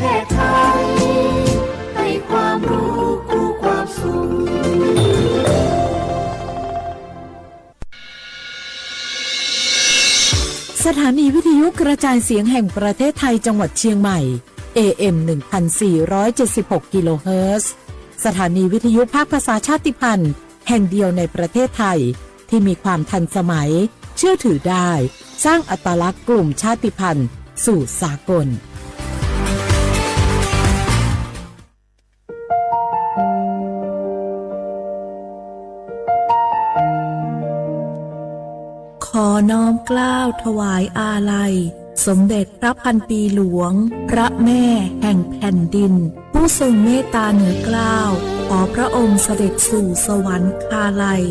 ทศไทยให้ความรู้คู่ความสุขสถานีวิทยุกระจายเสียงแห่งประเทศไทยจังหวัดเชียงใหม่ AM 1476 กิโลเฮิรตซ์สถานีวิทยุภาคภาษาชาติพันธุ์แห่งเดียวในประเทศไทยที่มีความทันสมัยเชื่อถือได้สร้างอัตลักษณ์กลุ่มชาติพันธุ์สู่สากลขอน้อมเกล้าถวายอาลัยสมเด็จพระพันปีหลวงพระแม่แห่งแผ่นดินผู้ทรงเมตตาเหนือเกล้าขอพระองค์เสด็จสู่สวรรคาลัย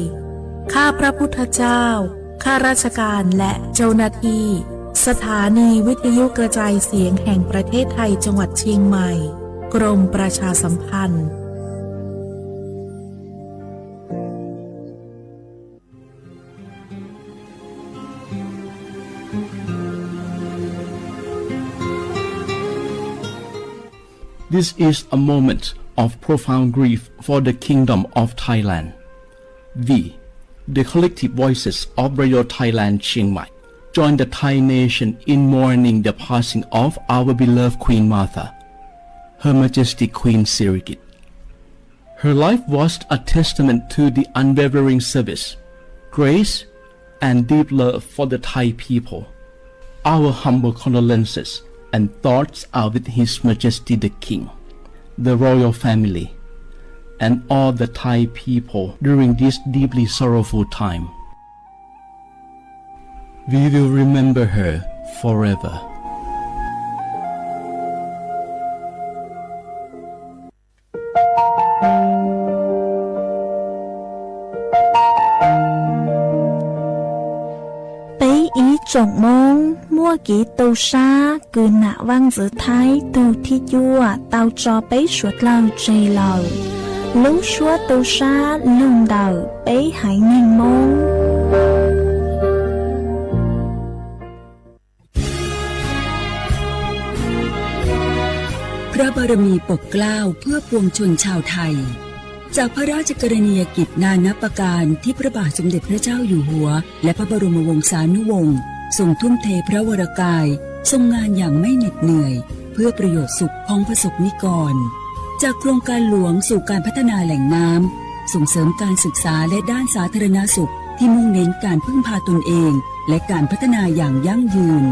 ข้าพระพุทธเจ้าข้าราชการและเจ้าหน้าที่สถานีวิทยุกระจายเสียงแห่งประเทศไทยจังหวัดเชียงใหม่กรมประชาสัมพันธ์This is a moment of profound grief for the Kingdom of Thailand. We, the collective voices of Radio Thailand Chiang Mai, join the Thai nation in mourning the passing of our beloved Queen Martha, Her Majesty Queen Sirikit. Her life was a testament to the unwavering service, grace, and deep love for the Thai people. Our humble condolences and thoughts are with His Majesty the King, the royal family, and all the Thai people during this deeply sorrowful time. We will remember her forever. Trọng mong mua kỹ tàu xa cứ nạ vang giữa thái tàu thi dua tàu cho bấy suốt lâu trì lầu lú xua tàu xa lùng đầu bấy hãy nhanh mong พระบารมีปกเกล้าเพื่อปวงชนชาวไทยจากพระราชกรณียกิจนานับประการที่พระบาทสมเด็จพระเจ้าอยู่หัวและพระบรมวงศานุวงศ์ทรงทุ่มเทพระวรกายทรงงานอย่างไม่เหน็ดเหนื่อยเพื่อประโยชน์สุขของประสบนิกรจากโครงการหลวงสู่การพัฒนาแหล่งน้ำส่งเสริมการศึกษาและด้านสาธารณสุขที่มุ่งเน้นการพึ่งพาตนเองและการพัฒนาอย่างยั่งยืน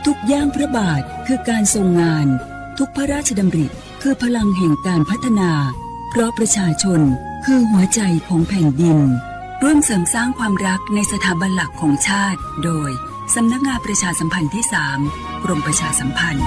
ทุกย่างพระบาทคือการทรงงานทุกพระราชดำริคือพลังแห่งการพัฒนาเพราะประชาชนคือหัวใจของแผ่นดินร่วมเสริมสร้างความรักในสถาบันหลักของชาติโดยสำนักงานประชาสัมพันธ์ที่ 3 กรมประชาสัมพันธ์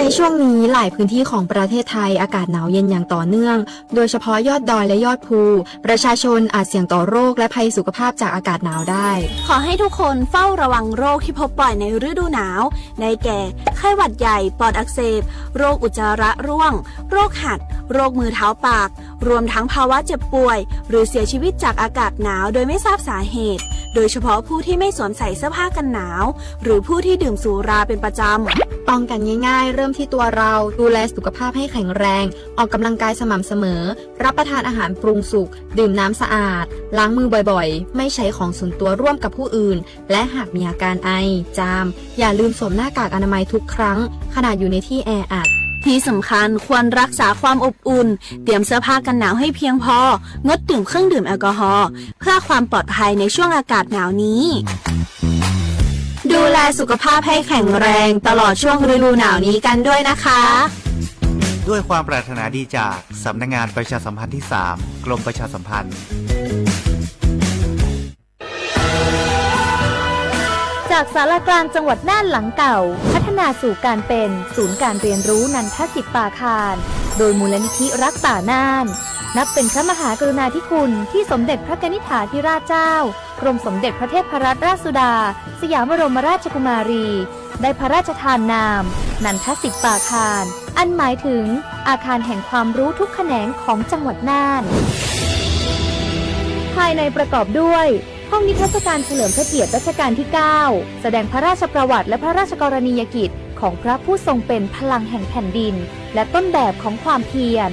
ในช่วงนี้หลายพื้นที่ของประเทศไทยอากาศหนาวเย็นอย่างต่อเนื่องโดยเฉพาะยอดดอยและยอดภูประชาชนอาจเสี่ยงต่อโรคและภัยสุขภาพจากอากาศหนาวได้ขอให้ทุกคนเฝ้าระวังโรคที่พบบ่อยในฤดูหนาวได้แก่ไข้หวัดใหญ่ปอดอักเสบโรคอุจจาระร่วงโรคหัดโรคมือเท้าปากรวมทั้งภาวะเจ็บป่วยหรือเสียชีวิตจากอากาศหนาวโดยไม่ทราบสาเหตุโดยเฉพาะผู้ที่ไม่สวมใส่เสื้อผ้ากันหนาวหรือผู้ที่ดื่มสุราเป็นประจำป้องกันง่ายๆเริ่มที่ตัวเราดูแลสุขภาพให้แข็งแรงออกกำลังกายสม่ำเสมอรับประทานอาหารปรุงสุกดื่มน้ำสะอาดล้างมือบ่อยๆไม่ใช้ของส่วนตัวร่วมกับผู้อื่นและหากมีอาการไอจามอย่าลืมสวมหน้ากากอนามัยทุกครั้งขณะอยู่ในที่แออัดที่สำคัญควรรักษาความอบอุ่นเตรียมเสื้อผ้ากันหนาวให้เพียงพองดดื่มเครื่องดื่มแอลกอฮอล์เพื่อความปลอดภัยในช่วงอากาศหนาวนี้ดูแลสุขภาพให้แข็งแรงตลอดช่วงฤดูหนาวนี้กันด้วยนะคะด้วยความปรารถนาดีจากสำนักงานประชาสัมพันธ์ที่ 3 กรมประชาสัมพันธ์จากศาลากลางจังหวัดน่านหลังเก่าพัฒนาสู่การเป็นศูนย์การเรียนรู้นันทศิษย์ป่าคารโดยมูลนิธิรักป่าน่านนับเป็นพระมหากรุณาธิคุณที่สมเด็จพระกนิษฐาธิราชเจ้ากรมสมเด็จพระเทพรัตนราชสุดาสยามบรมราชกุมารีได้พระราชทานนามนันทศิษย์ป่าคารอันหมายถึงอาคารแห่งความรู้ทุกแขนงของจังหวัดน่านภายในประกอบด้วย ห้องนิทรรศการเฉลิมพระเกียรติรัชกาลที่ 9 แสดงพระราชประวัติและพระราชกรณียกิจของพระผู้ทรงเป็นพลังแห่งแผ่นดินและต้นแบบของความเพียร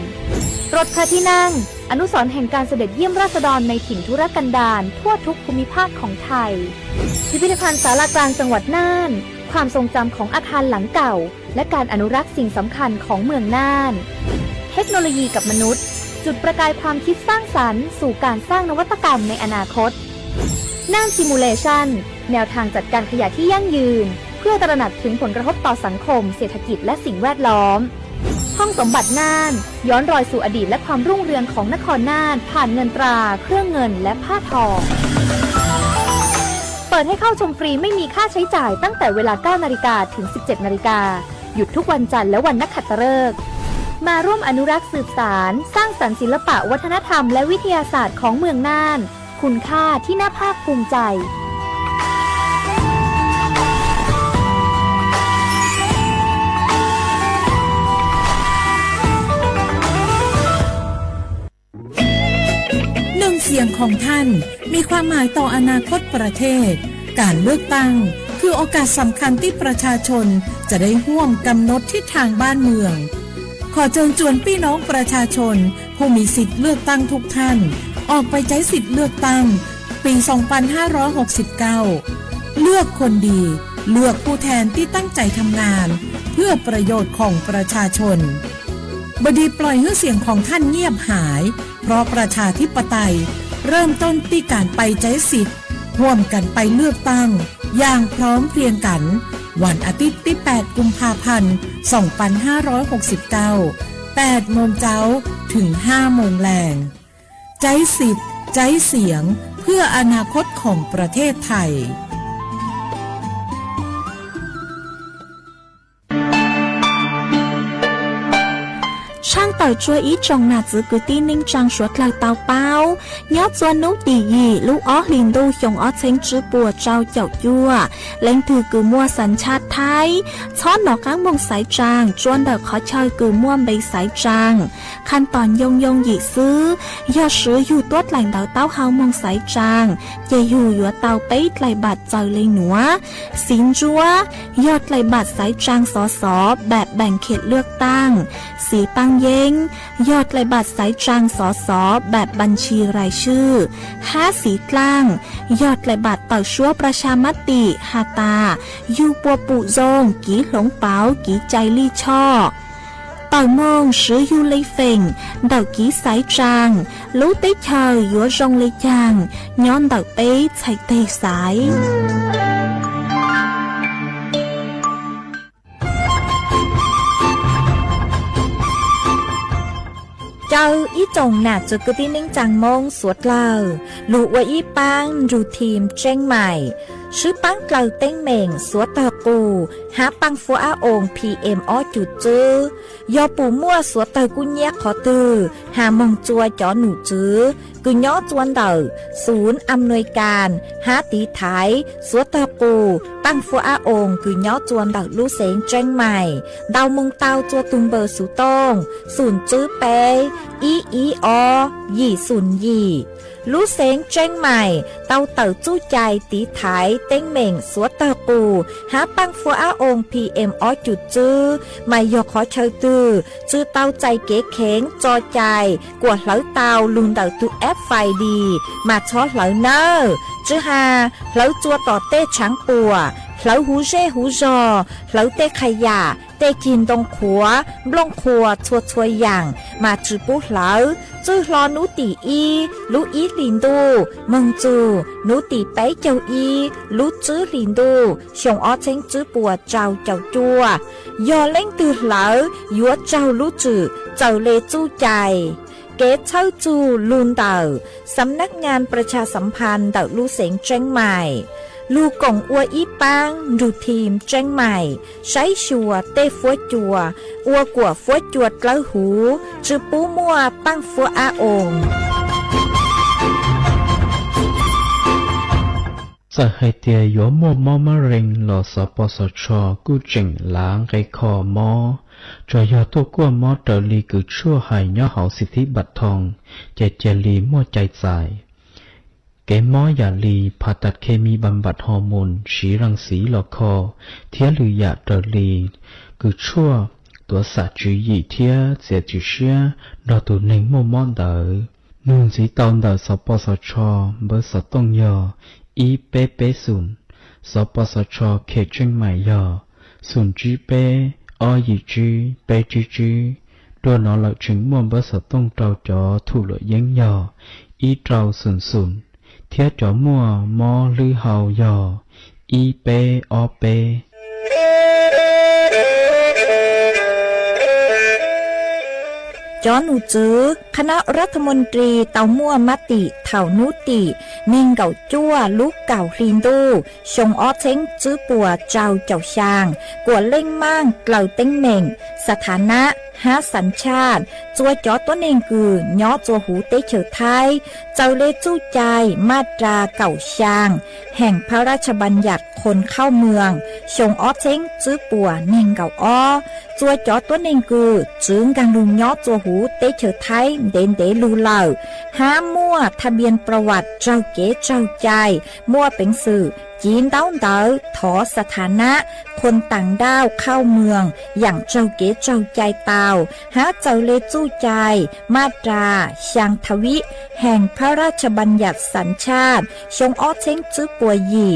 รถพระที่นั่งอนุสรณ์แห่งการเสด็จเยี่ยมราษฎรในถิ่นทุรกันดารทั่วทุกภูมิภาคของไทยพิพิธภัณฑ์ศาลากลางจังหวัดน่านความทรงจำของอาคารหลังเก่าและการอนุรักษ์สิ่งสำคัญของเมืองน่านเทคโนโลยีกับมนุษย์จุดประกายความคิดสร้างสรรค์สู่การสร้างนวัตกรรมในอนาคตน่านซิมูเลชันแนวทางจัดการขยะที่ยั่งยืนเพื่อตระหนักถึงผลกระทบต่อสังคมเศรษฐกิจและสิ่งแวดล้อมห้องสมบัติน่านย้อนรอยสู่อดีตและความรุ่งเรืองของนครน่านผ่านเงินตราเครื่องเงินและผ้าทองเปิดให้เข้าชมฟรีไม่มีค่าใช้จ่ายตั้งแต่เวลา 9 นาฬิกาถึง 17 นาฬิกาหยุดทุกวันจันทร์และวันนักขัตฤกษ์มาร่วมอนุรักษ์สืบสานสร้างสรรค์ศิลปะวัฒนธรรมและวิทยาศาสตร์ของเมืองน่านคุณค่าที่น่าภาคภูมิใจเสียงของท่านมีความหมายต่ออนาคตประเทศการเลือกตั้งคือโอกาสสำคัญที่ประชาชนจะได้ร่วมกำหนดทิศทางบ้านเมืองขอเชิญชวนพี่น้องประชาชนผู้มีสิทธิ์เลือกตั้งทุกท่านออกไปใช้สิทธิ์เลือกตั้งปี 2569 เลือกคนดีเลือกผู้แทนที่ตั้งใจทำงานเพื่อประโยชน์ของประชาชนบดีปล่อยให้เสียงของท่านเงียบหายเพราะประชาธิปไตยเริ่มต้นที่การไปใช้สิทธิ์ร่วมกันไปเลือกตั้งอย่างพร้อมเพรียงกันวันอาทิตย์ที่ 8 กุมภาพันธ์ 2569 8 โมงเช้าถึง 5 โมงแลงใช้สิทธิ์ใช้เสียงเพื่ออนาคตของประเทศไทยช่างต่อยช่วยอีจงหนาจือกุตีนิ่งจังสวดเลยเตาเป้ายอดจวนนุตียีลูกอ้อลินดูยงอ้อเชงจื้อปัวเจ้าเจ้ายั่วเล่งถือกือมัวสัญชาติไทยช้อนดอกก้างมงสายจางจวนเด็กขอเชยกือมัวใบสายจางขั้นตอนยงหยีซื้อยอดซื้ออยู่ตัวแหล่งเตาเต้าเฮามงสายจางจะอยู่ยัวเตาไปไหลบัดเจอเลยหนัวสินจัวยอดไหลบัดสายจางสอแบบแบ่งเขตเลือกตั้งสีปังเย็งยอดไหลบัตรสายจางสสแบบบัญชีรายชื่อ5สีกลางยอดไหลบัตรต่อชั่วประชามติฮาตายูปัวปุโจงกีหลงเปากีใจลี่ช่อต่อมองซื้อยูเลยเฟ่งเดากีสายจางรู้เต้เชยยัวจงเลยจางย้อนเดาเต้ใส่เตสายเจ้าอีจงหนาจุกตีนิ่งจังมงสวดเล่าลูกว่าอีปังรูทีมเจ้งใหม่ชื่อปังเกลาเต้งเหม่งสวดตะกูหาปังฟัวอาองพีเอ็มออจุดจื้อยอปูมั่วสวดตะกุญแยกขอตือหามงจัวจอหนูจื้อกุญย้อจวนเดอศูนย์อำนวยการหาตีไทยสวดตะกูปังฟัวอาองกุญย้อจวนเดอลู่เสงเจ้งใหม่ดาวมงเตาจัวตุงเบอร์สุตงศูนย์จื้อเปอีอยี่ศูนย์ยี่ลู่เสงเจ้งใหม่เตาเต่าจู้ใจตีไทยเต้งเหม่งสวดตะกูหาปังฟัวอาองพีเอ็มออจุดจื้อไม่ยอขอเชยตือจื้อเตาใจเก๋เข็งจอใจกวดเหลาเตาลุนเตาตุแอฟไฟดีมาช้อเหลาเนอจื้อหาเหลาจัวต่อเต้ช้างปัวเหลาหูเช่หูจอเหลาเต้ขยะเต้กินตรงขัวบลงขัวชัวอย่างมาจื้อปุ๊เหลาจื้อรอนูตีอีลูอีลินดูมงจูนูตีไปเจ้าอีลูจื้อลินดูชงอ้อเชงจื้อปัวเจ้าจัวยอเล่งตือเหลายัวเจ้าลูจื้อเจ้าเลจู้ใจเกตเช่าจูลุนเต่าสำนักงานประชาสัมพันธ์เต่าลู่เสงเจ้งใหม่ลูกงอัวอีปังดูทีมเจ้งใหม่ใช้ชัวเต้ฟัวจัวอัวกัวฟัวจวดเกล้าหูจือปูมัวปังฟัวอาองจะให้เตียยัวมัวมอมะเร็งหลอสปสชกูเจิงล้างไกคอมอจอยอตัวกัวมอเตอลีกูชั่วหายย่อเหาสิทธิบัตรทองเจลีมั่วใจใจ เกมออย่าลีผ่าตัดเคมีบำบัดฮอร์โมนฉีรังสีหลอกคอเทียหรือยาเดลีคือชั่วตัวสัตว์จุยเทียเสียจุเชียรอตัวหนึ่งโมมอนเดอนูนสีตอนเดอสปสชเบอร์สต้องยออีเปเปศูนสปสชเขตเชียงใหม่ยอศูนย์จีเปอยีจีเปจีจีตัวน้องเราถึงมวนเบอร์สต้องเจ้าจอถูกเหลือยังยออีเจ้าศูนย์เทียจอมัวมอหรือเฮายออีเปอเปจอหนูจื้อคณะรัฐมนตรีเตามั่วมติเถานุตินิ่งเก่าจั่วลูกเก่าคลีนดูชงอ้อเช้งจื้อปัวเจ้าเจ้าช่างกวดเล่งมั่งเกล่าเต้งเหม่งสถานะหาสัญชาติจัวจอตัวเองคือย่อจัวหูเตเฉอไทยเจ้าเลจู้ใจมาตราเก่าช่างแห่งพระราชบัญญัติคนเข้าเมืองชงอ้อเช้งจื้อปัวเน่งเก่าอ้อจัวจอตัวเองคือจึงกังลุงย่อจัวหูเตเฉอไทยเด่นเดลูเหล่าห้ามมั่วทะเบียนประวัติเจ้าเก๋เจ้าใจมั่วเป็นสื่อจีนเต้าเต๋อถอสถานะคนต่างด้าวเข้าเมืองอย่างเจ้าเก๋เจ้าใจเตาหาเจ้าเลจู้ใจมาตราช่างทวิแห่งพระราชบัญญัติสัญชาติชงอ้อเช้งจื้อปัวยี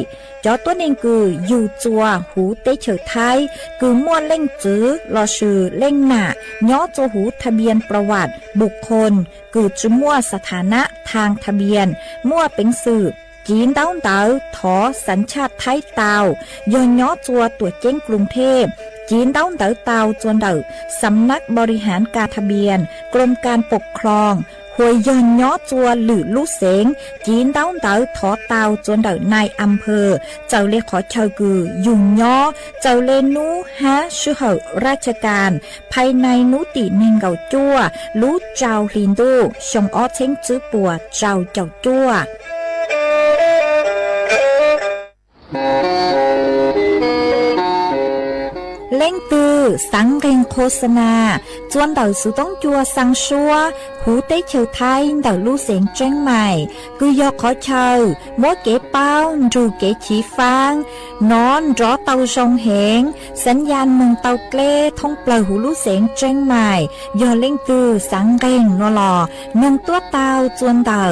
จอตัวเองคืออยู่จัวหูเตเฉอไทยคือมั่วเล่งจื้อรอชื่อเล่งหน้าย่อจัวหูทะเบียนประวัติบุคคลคือจุมั่วสถานะทางทะเบียนมั่วเป็นสื่อจีนเต้าเต๋อถอสัญชาติไทยเตาย้อนย่อจัวตัวเจ้งกรุงเทพจีนเต้าเต๋อเตาจวนเด๋อสำนักบริหารการทะเบียนกรมการปกครองหวยย้อนย่อจัวหรือลูกเสงจีนเต้าเต๋อถอเตาจวนเด๋อนายอำเภอเจ้าเลขอเชากือยุ่งย่อเจ้าเลนูฮะชื่อเหอราชการภายในนุติเนงเก่าจัวรู้เจ้าลินดูชงอ้อเช้งจื้อปัวเจ้าจัวเล่งตือสังเกงโฆษณาจวนเดาสุต้องจัวสังชัวหูเต้เฉยไทยเดาลู่เสียงเจ้งใหม่คือยอกขอเชยมัวเก๋เป้าจูเก๋ฉีฟางนอนรอเตาชงเหงสัญญาณมึงเตาเกล้ท่องเปล่าหูลู่เสียงเจ้งใหม่ยอเล่งตือสังเกงนอลอนงตัวเตาจวนเดา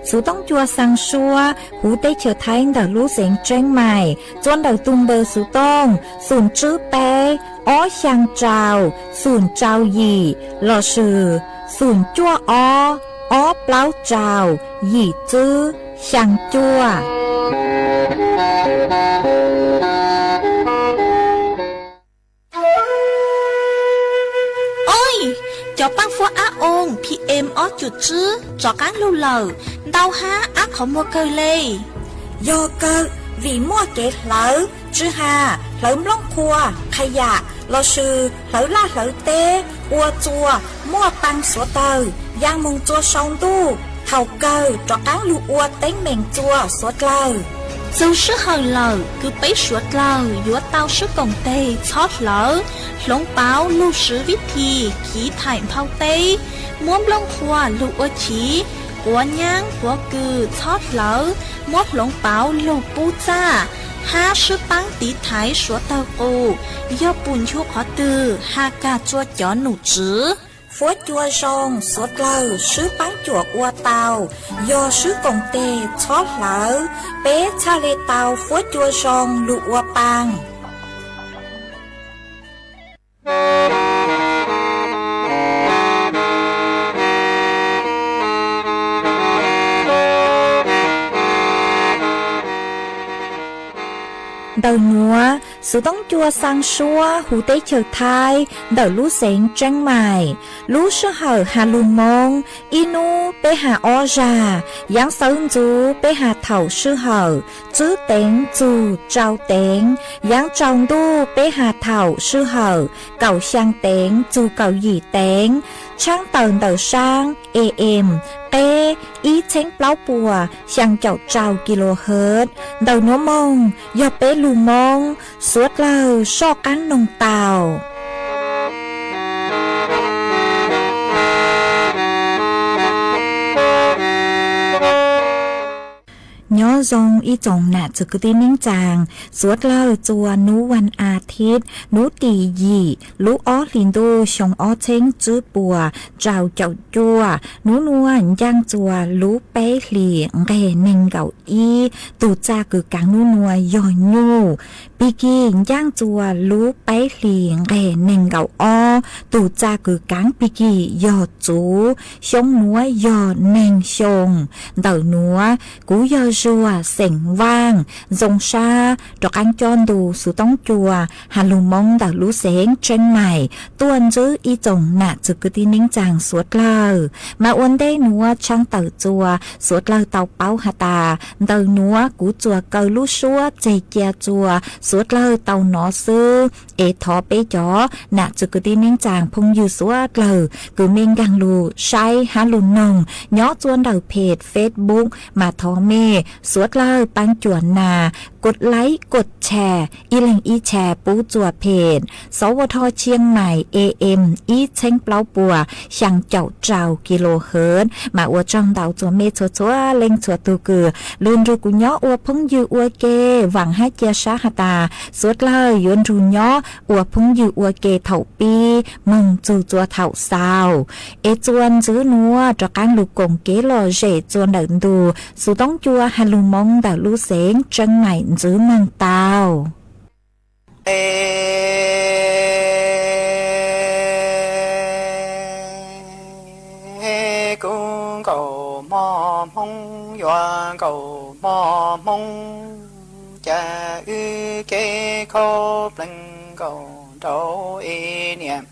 สุต้องจัวสังชัวหูเต้เฉยไทยเดาลู่เสียงเจ้งใหม่จวนเดาตุงเบอร์สุต้องศูนย์จื้อเป้อ้อช่างเจ้าศูนย์เจ้าหยี่หล่อชื่อศูนย์จั่วอ้อเปล่าเจ้าหยี่จื้อช่างจั่วโอ้ยจอปังฟัวอาองพีเอ็มอ้อจุดจื้อจอก้างลูเหล่าเดาฮะอาขอมัวเกยเลยโยเกิvì mua kế lỡ chứ hà lỡ lông cua khai dạ lo sư lỡ la lỡ tê ua chua mua tăng số tờ giang mông chua sông tu thầu cơ cho cán lu ua tính mình chua số lờ dù sư hờ lờ cứ bấy suốt lờ dúa tao sư cổng tê chót lỡ lông báo lưu sư viết thì khí thải thao tê muốn lông cua lu ua chí của nhang của cừ chót lỡ mót lông báo lu pu cha ha sư tăng tí thái số tao cô do bùn chua khó từ ha ca chua chó nụ chứ phố chua sông suốt lờ sứ bán chùa ua tàu do sứ cổng tê chót lỡ bé cha lê tàu phố chua sông lụ ua pang đầu núa sự tống chua sang xua hủ tế chờ thai đầu lú sén trăng mài lú sơ hở hà lùn mông inu bê hà o già giáng sơn chú bê hà thầu sư hở chứ tén chú trao tén giáng tròng đu bê hà thầu sư hở cầu sang tén chú cầu gì tén trang tờn đầu sang em tê ý chén plau bùa sang chậu trao kHz đầu núa mông do bê lù mông suốt lờ so cán nông tàu ย้อทรงอีจงหนาจุกตินิ่งจางสวดเล่าจัวนูวันอาทิตย์นูตียีลูอ้อลินดูชงอ้อเช้งจื้อปัวเจ้าเจ้าจัวนูนวลย่างจัวลูเป้หลีเกเน่งเก่าอีตูจากึกังนูนัวย่อยูปีกีย่างจัวลูเป้หลีเกเน่งเก่าอ้อตูจากึกังปีกีย่อจูชงนัวย่อเน่งชงเต่านัวกูย่อจัวเส็งว่างจงชาดอกอังจอนดูสุต้องจัวฮัลลุมงเต่าลูเสงเชียงใหม่ต้วนจื้ออีจงหนาจุกตินิ่งจางสวดเล่ามาอ้วนได้นัวช่างเต่าจัวสวดเล่าเต่าเป้าหาตาเต่านัวกูจัวเกาลูชัวใจเจียจัวสวดเล่าเต่าหนอซื้อเอทอเปจอหนาจุกตินิ่งจางพงอยู่สวดเล่ากูเมงกังลูใช้ฮัลลุนงย้อจวนเต่าเพจเฟซบุ๊กมาทอเมสวดเล่าปังจวนนากดไลค์กดแชร์อีเล็งอีแชร์ปูจัวเพจสวทเชียงใหม่ AM อีเช้งเปล่าปัวช่างเจ้าเจ้ากิโลเฮิรตซ์มาอวดจังเต่าจัวเมชัวชัวเล็งชัวตูเกือลืนรูกุย้ออวดพงยืออวดเกหวังให้เจียชาหตาสวดเล่ยยนรูย้ออวดพงยืออวดเกเถ่าปีมึงจูจัวเถ่าซาวเอจวนจื้อนัวจากการลูกกงเกลอเจจวนเดินดูสุต้องจัวฮัลลุมงเต่าลูเสงจังใหม่จื้อเมืองเตาcũng cầu mò mong doa cầu mò mong cha ư kê khô lưng cầu trâu y niệm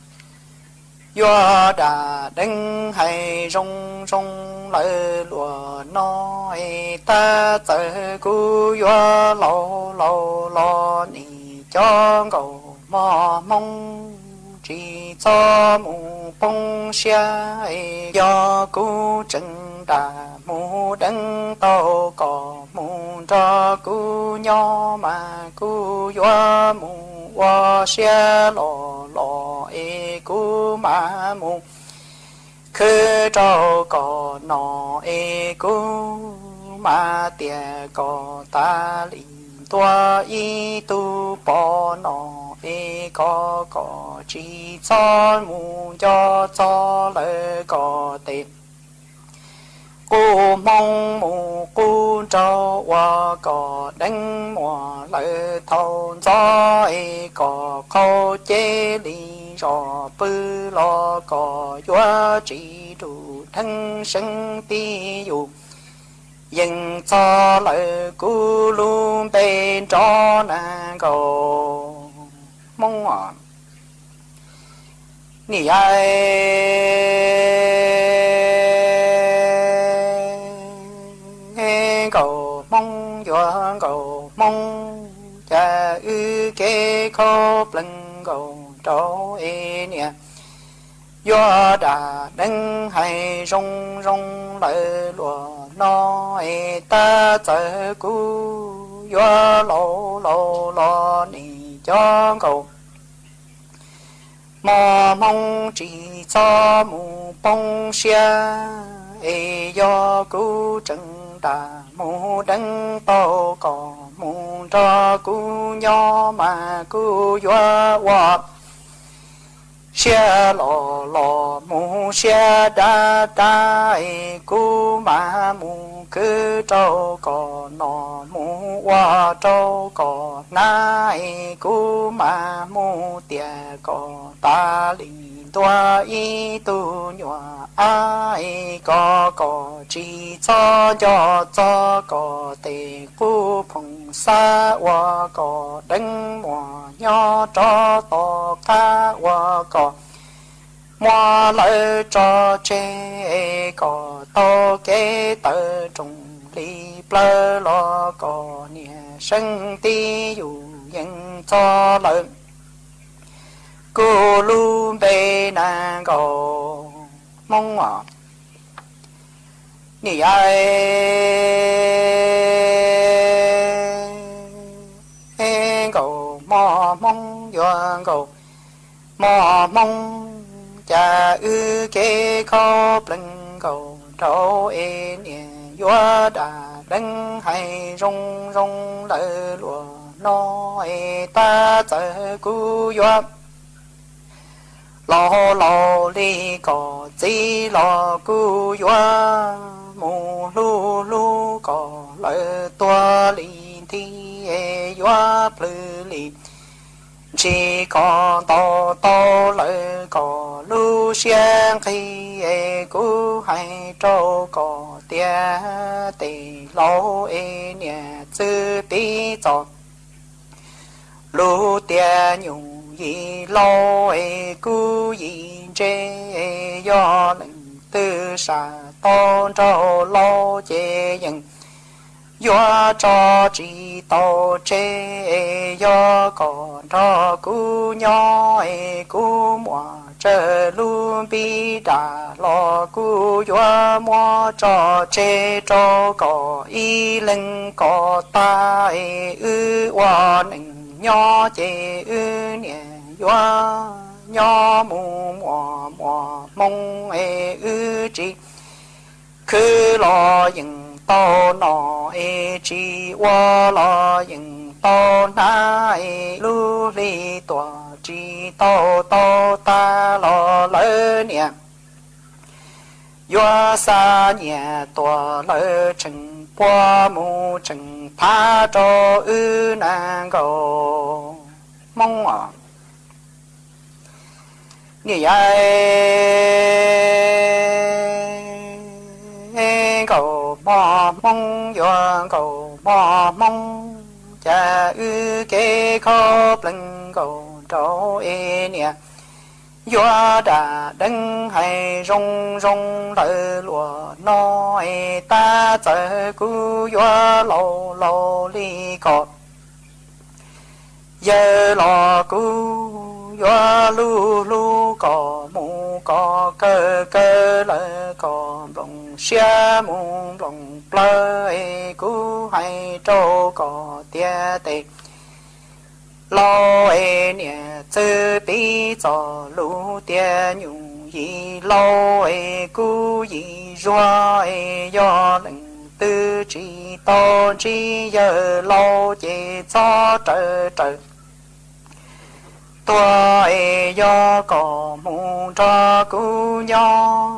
doa đà đinh hay rong rong lời lùa nói ta tự cu doa lâu lâu lo nì cho cầu mò mong chỉ cho mù bông xe do cú chân đà mù đấng tàu cỏ mù cho cú nhỏ mà cú doa mù hoa xe lò lò cú mà mù khứ trâu cỏ nọ cú mà tiề cỏ ta lì tua y tu bỏ nọ có chỉ cho mù cho lời có tệ cô mong mù cô cho qua có đánh mùa lời thâu gió có khâu chế lý cho bư lo có doa chỉ đủ thân sinh ti dụ dừng cho lời cú luôn bên cho nàng cầu mong ngọn nỉ ai nghe cầu mong doa cầu mong cha ư kê khô lưng cầu trâu e nè doa đà đấng hay rong rong lời lùa nói ta chờ cú doa lâu lâu lo nì cho cầu mò mong chỉ cho mù bông xe do cú chân đà mù đấng tàu cỏ mù cho cú nhỏ mà cú doa hoa xe lò lò mù xe đa đa cú mà mù cứ trâu cỏ nọ mù hoa trâu cỏ nai cú mà mù tiề cỏ ta lì tua y tu nhòa ai có chỉ cho có tề cú phong sa hoa có đánh mùa nhỏ cho to cá hoa có mua lời cho chê có to kế tờ trùng ly plơ lo có nè sinh ti dù dân cho lời cô luôn bê nàng cầu mong ngọt nì ai cầu mò mong doan cầu mò mong cha ư kê khô lưng cầu trâu e nè doa đà đấng hay rong rong lỡ lúa nói ta chờ cú doan lo lo li có chỉ lo cú doan mù lu lu có lỡ tua li thi doa plư li chỉ còn to to lỡ có lu xiang khi cú hay trâu có tia tì lo nhà chữ tí chọn lu tia nhung gì lo cú gì chê do lệnh tư sa to trâu lo chê dần do cho chỉ tao chê do còn cho cú nhỏ cú mùa chờ luôn bi đã lo cú do mua cho chê cho có y lưng có ta ư hoa nình nhỏ chê ư nè do nhỏ mù mùa mùa mong ư chỉ cứ lo dừng to nọ chi wa lo dừng to na lu li tòa chi to to ta lo lỡ nè yo sa nhà tòa lỡ chừng qua mu chừng tha cho ư nàng cầu mong à như vậy cầu bò mong do cầu bò mong cha ư kê khóc lưng cầu trâu nè do đã đấng hay rong rong lỡ lúa nói ta chờ cú do lâu lâu li cọt giờ lo cú do lu lu có mu có cơ cơ lỡ có bông xe mu bông plơ cú hay trâu có tia tê lo nè chữ tí cho lu tia nhung gì lo cú gì doa do lệnh tư chỉ to chỉ giờ lo chỉ cho trời trời tua do có mu cho cú nhỏ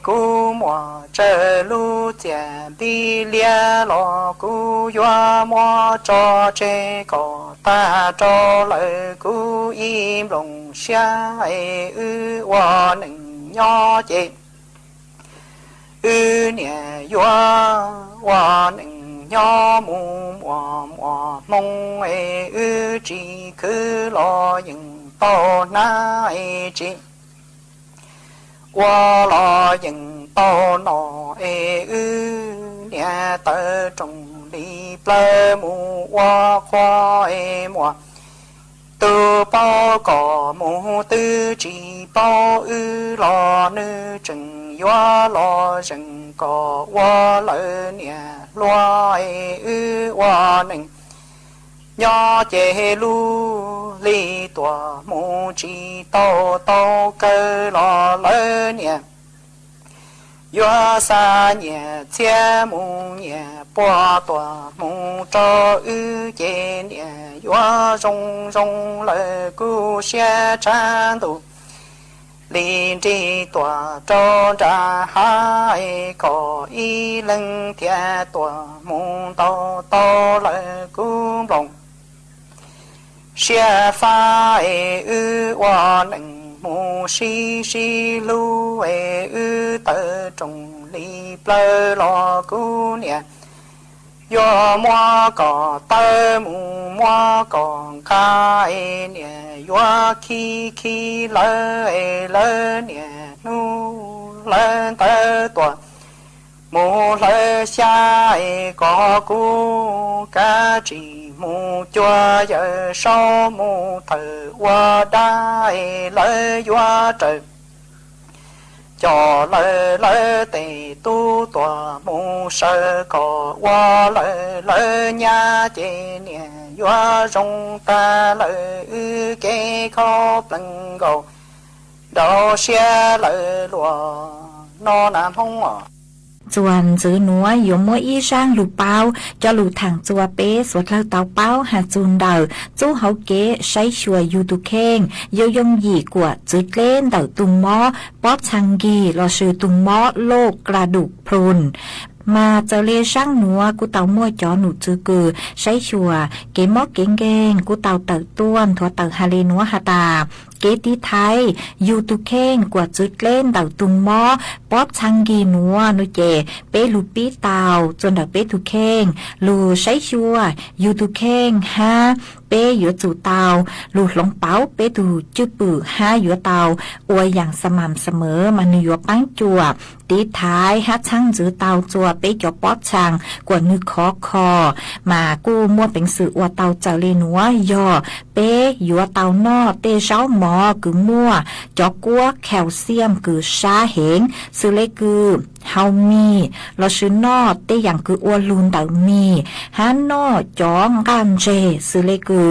cú mùa chờ lu chèn bi lia lo cú do mua cho chê có ta cho lời cú im lòng xa ư hoa nình nhỏ chê ư nè do hoa nình nhỏ mu mùa mùa mong ư chỉ cứ lo những to na chỉ qua lo những to nọ ư nè tơ trồng đi plơ mu hoa khoa mùa từ bao cỏ mu tư chỉ bao ư lo nữ chừng hoa lo rừng cỏ hoa lỡ nè loa ư hoa nình nhỏ chê lu li tòa mu chi to to cơ lo lỡ nè do sa nhà che mu nhà qua tòa mu cho ư chê nè do rong rong lỡ cu xe chan tu liên tri tòa cho ra hai có y lưng thia tòa mu to to lỡ cu lòng xe pha ư hoa nình mu si si lu ư tơ trồng li plơ lo cu nè do mua có tơ mu mua còn khai nè do khi lỡ lỡ nè nu lỡ tơ tòa mu lỡ xa có cu cá chỉ mu chua giờ sau mu thử qua đai lỡ doa trời cho lỡ lỡ tề tu tòa mu sơ có qua lỡ lỡ nhà chê nè doa rong ta lỡ ư kê khóc lưng cầu đó xe lỡ lùa nó nam không à จวนจื้อหนัวอยู่มัวอี้ช่างหลูเปาจะหลูถังจัวเป้สวดเล่าเตาเป้าหาจูนเดาจู้เฮาเก๋ใช้ชัวยูตุเข่งเยยงหยีกว่าจืดเล่นเต่าตุงหม้อป๊อบชังกีรอชื่อตุงหม้อโลกกระดูกพรุนมาเจอเลช่างหนัวกูเต่ามั่วจอหนูจือกือใช้ชัวเก๋หม้อเก่งเก่งกูเต่าเต่าต้วนทัวเต่าฮาเลนัวฮาตาเกติไทยยูตุเข่งกว่าจุดเล่นเต่าตุงหม้อป๊อบชังกีหนัวนุเจเปลูปีเต่าจนเต่าเปตุเข่งลูใช้ชัวยูตุเข่งฮะเปหยัวจูเตาลูหลงเป้าเปตูจื้อปือห้าหยัวเตาอวยอย่างสม่ำเสมอมันหยัวปังจัวตีท้ายฮัดช่างจื้อเตาจัวเปจ่อป๊อดช่างกว่านึกคอมากู้มั่วเป็นสื่ออวเตาเจ้าเลนัวย่อเปหยัวเตานอเตเช้าหมอคือมั่วจอกัวแคลเซียมคือชาเหงซื้อเลคือเฮามีเราชื่อนอเตอย่างคืออวลูนเตามีฮันนอจองกันเจซื้อเลคือ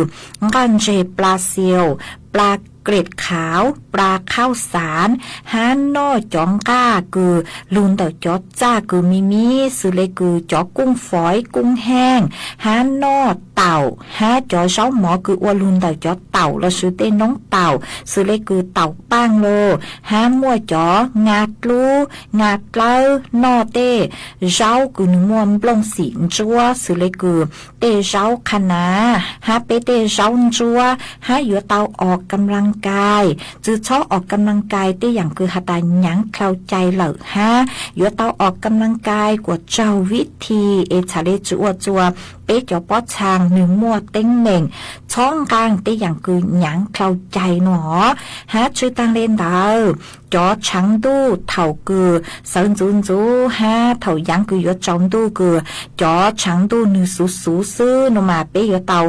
กันเจปลาเซียวปลาเกล็ดขาวปลาข้าวสารฮานนอจองก้าคือลูนเต่าจอจ้าคือมีซื้อเลยคือจอกุ้งฝอยกุ้งแห้งฮานนอเต่าฮาจอเช้าหมอคืออวลูนเต่าจอเต่าเราซื้อเต้น้องเต่าซื้อเลยคือเต่าป้างโลฮามั่วจองาดลูงาดเล้านอเต้เจ้าคือหนึ่งมวมปลงสีจัวซื้อเลยคือเต้เจ้าคณะฮาเปเต้เจ้าจัวฮาอยู่เต่าออกกำลังกายจื้อชอบออกกำลังกายได้อย่างคือหาตาหยังเข้าใจเหล่าฮะอยู่เตาออกกำลังกายกว่าเจ้าวิธีเอชาเลจัวเป๊ะจ่อป๊อชางหนึ่งมั่วเต็งเหม่งช่องกลางได้อย่างคือหยังเข้าใจหนอฮะชื่อตังเล่นดาวจอชังดูเถ่าคือเซินจูฮะเถ่ายังคืออยู่จอมดูคือจอชังดูนือสูซื้อนมาเป๊ะอยู่เตา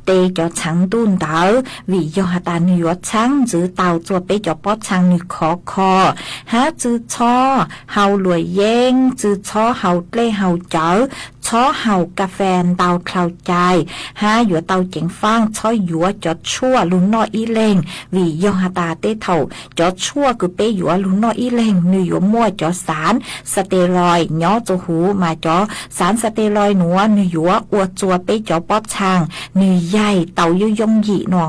เตจอชังตุนเต๋อวิยอหตาหนัวชังจื้อเตาจัวเปจอป๊อชังหนึ่คอฮะจื้อช่อเฮาหลวยเย้งจื้อช่อเฮาเล่เฮาเจ๋อช่อเฮากาแฟเตาคลาวใจฮะหยัวเตาเจ๋งฟังช่อหยัวจอชั่วลุนนออีเลงวิยอหตาเตเถ่าจอชั่วคือเปหยัวลุนนออีเลงหนึ่หยัวมั่วจอสารสเตียรอยย่อจหูมาจอสารสเตียรอยหนัวหนึ่หยัวอวดจัวเปจอป๊อชังหนึ่ใหญ่เต่ายุยงหยีหนอ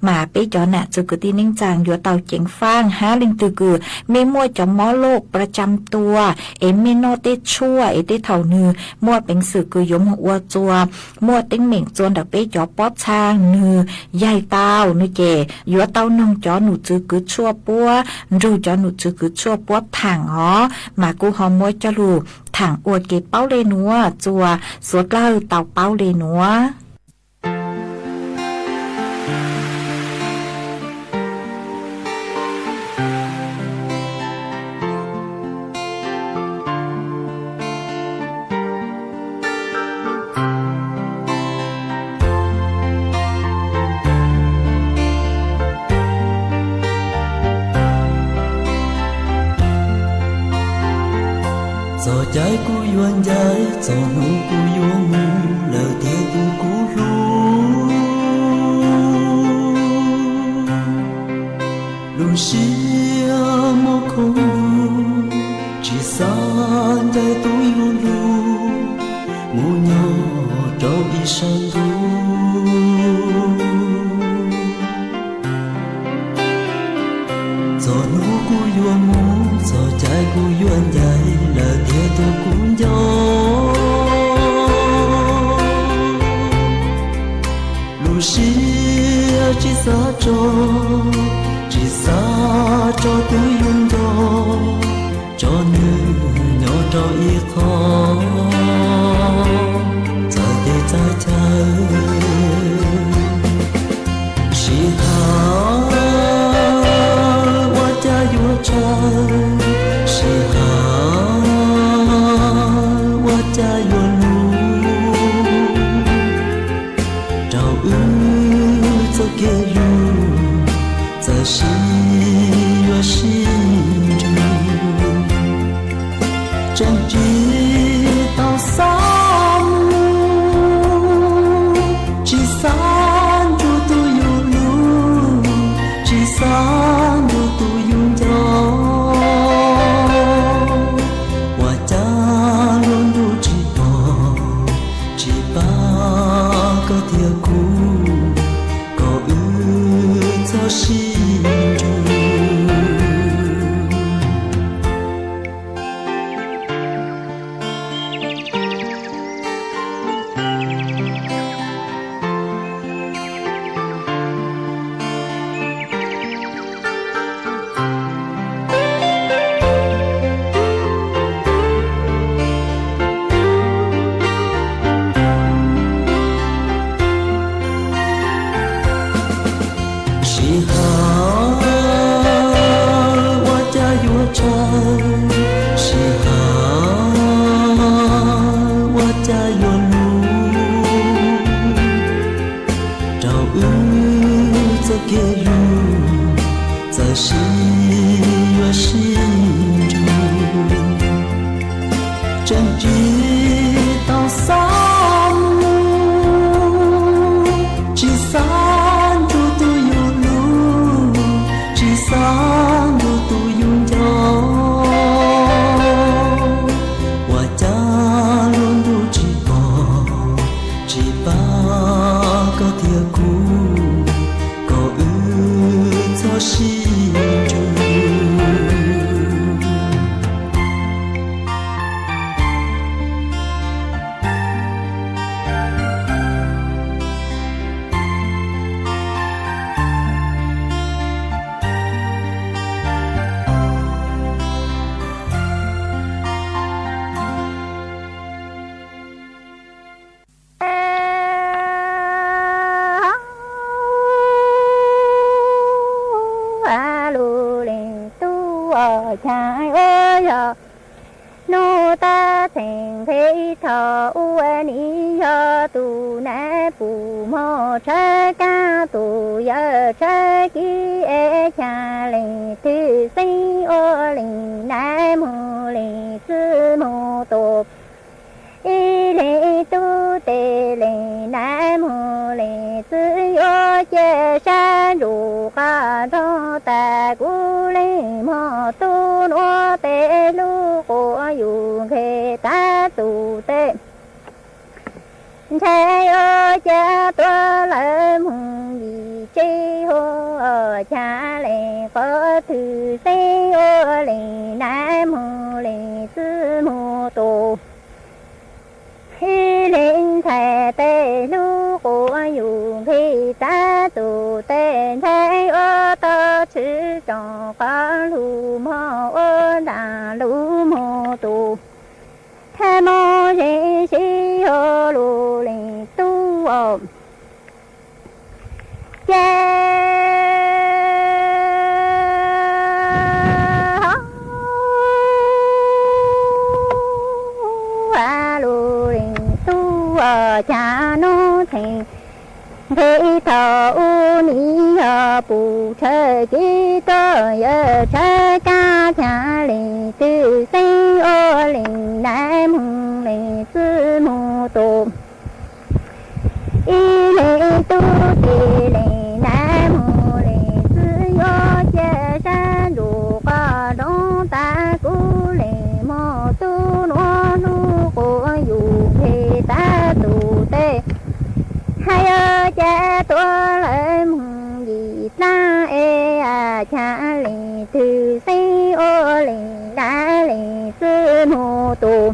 มาเปจอน่ะจะกึตีนิ่งจางยัวเต่าเจ๋งฟังฮะลิงตือกือไม่มั่วจอมอโลกประจำตัวเอ็มไม่นอเตชั่วเอเตเถ่านือมั่วเป็นสื่อกือยมหัวจัวมั่วติ้งเหม่งจวนดักเปจอป๊อชางนือใหญ่เต่านือเจยัวเต่านองจอหนูจือกือชั่วปัวรูจอหนูจือกือชั่วปัวถังอ๋อมากูหอมมั่วจลูถังอวดเก็บเป้าเลนัวจัวสวดเล่าเต่าเป้าเลนัวGió trái cu yuan trái, gió nụ cu yuan mu, lời thế tu cu lu. Lu xia mô không lu, chỉ san trái tu yuan lu, mu nhỏ trâu y san lu. Gió nụ cu yuan mu, gió trái cu yuan trái, lời thế tu cũng gió. Lu xia chỉ xa cho tu yuan gió, cho nữ nhỏ cho y khó. Giờ để cha chỉ hao wa cha yu cha chỉ hao wa cha yu lu trao cho kia yu giờ xin chân chỉ tao sống có thiệt cũ có ư cho xin trường trái ơi nô ta thành thế thọ uan ý tu nè bù mò trái ca tu ya trái kí e cha lì thư sinh ô lì nè mô lì sư mô tô y lì tu tê lì nè mô lì sư ô chê sa ru ca rô ta cú lì mô tu nô tê lu cô yu khê ta tu tê trái ơi cha tôi lại mong gì chi hô ở cha lệ có thư sinh ô lì nam mô lì sư mô tô khi linh thề tê lu cô yu khi ta tu tê trái ô tơ chữ trò có lu mô ô đà lu mô tô thế mô rì xì hô lù lì tu ôm chê hô lù lì tu ở cha nô thầy thế thọ u ni hờ bù chơ kí tơ yơ chơ ca cha lì tư sinh ô lì nè mô lì sư mô tô y lì tu tì lì nè mô lì sư ô chê sa đủ ca đô ta cú lì mô tu nô nu cô yu khê ta tu tê hai ơ cha tôi lại mong gì ta e à cha lì thư sinh ô lì đá lì sư mô tô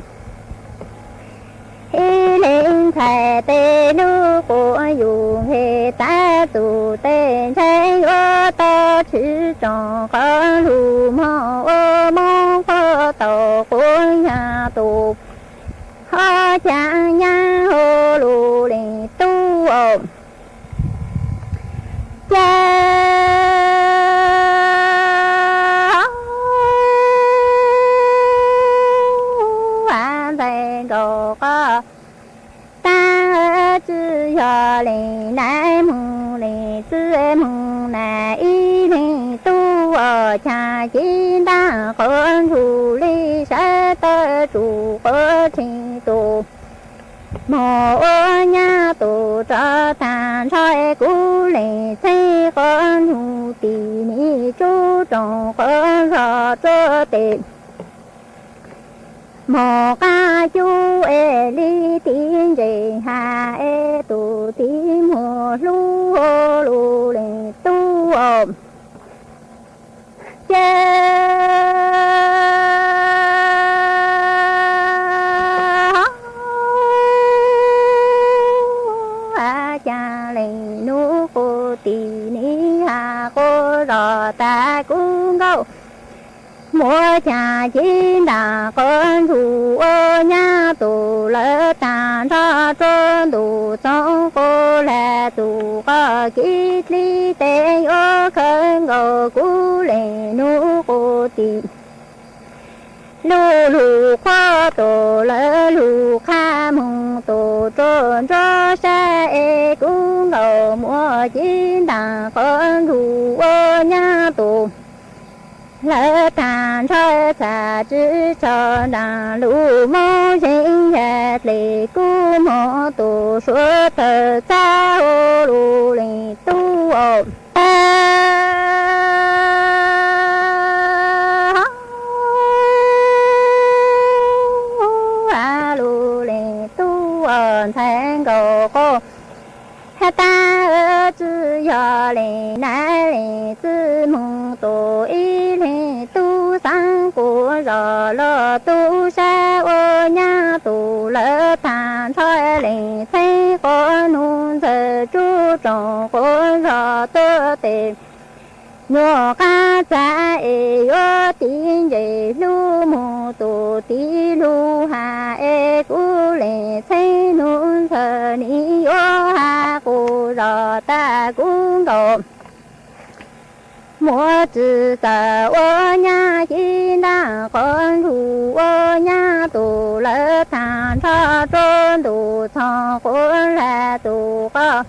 y linh thề tê nu cô yu hê ta tu tê trái ô tơ chữ trò có lu mô ô mô có tàu cô nhà tu ho cha nha hô lu lì tu ôm cha an thầy đồ có ta chữ yo lì nè mô lì sư mô nè y lì tu ở cha chi ta con chủ lì sa tơ chủ có trình tu mô nha tu cho tàn soi cú lì xây con chủ tì ni chú trọng con rõ cho tì mô ca chú e li tin dì hà e tu tí mùa lu lu lệ tu cha lệ nu cô tì ni hà cô rò ta cũng gâu mua cha chín đà con thủ ô nhà tù lỡ tàn cho trôn tù trong cô là tù có kít ly tê ô khơi ngô cú lệ nu cô tì lu lu khoa tổ lỡ lu kha mùng tổ trôn cho xe e cũng ngầu mua chín đà con thủ ô nhà tù lỡ tàn cho xa chữ cho đà lũ mô sinh nhật lì cú mô tù suốt thờ xa ô lù lì tu ô lù lì tu ô thành cầu cô ta ơ chữ yo lì nai lì chữ mùng tổ y lì tu sang của rò lo tu sa ô nha tu lỡ tàn thôi lì thấy có nung thờ chú trồng của rò tơ tề nhô ca cha e yo tin ye lu mù tu ti lu ha e cu lì thấy nung thờ ni yo ha cu rò ta cũng đồ mua chữ tờ ô nha chi đa con thủ ô nha tù lỡ tàn cho trôn tù thọ cũng là tù có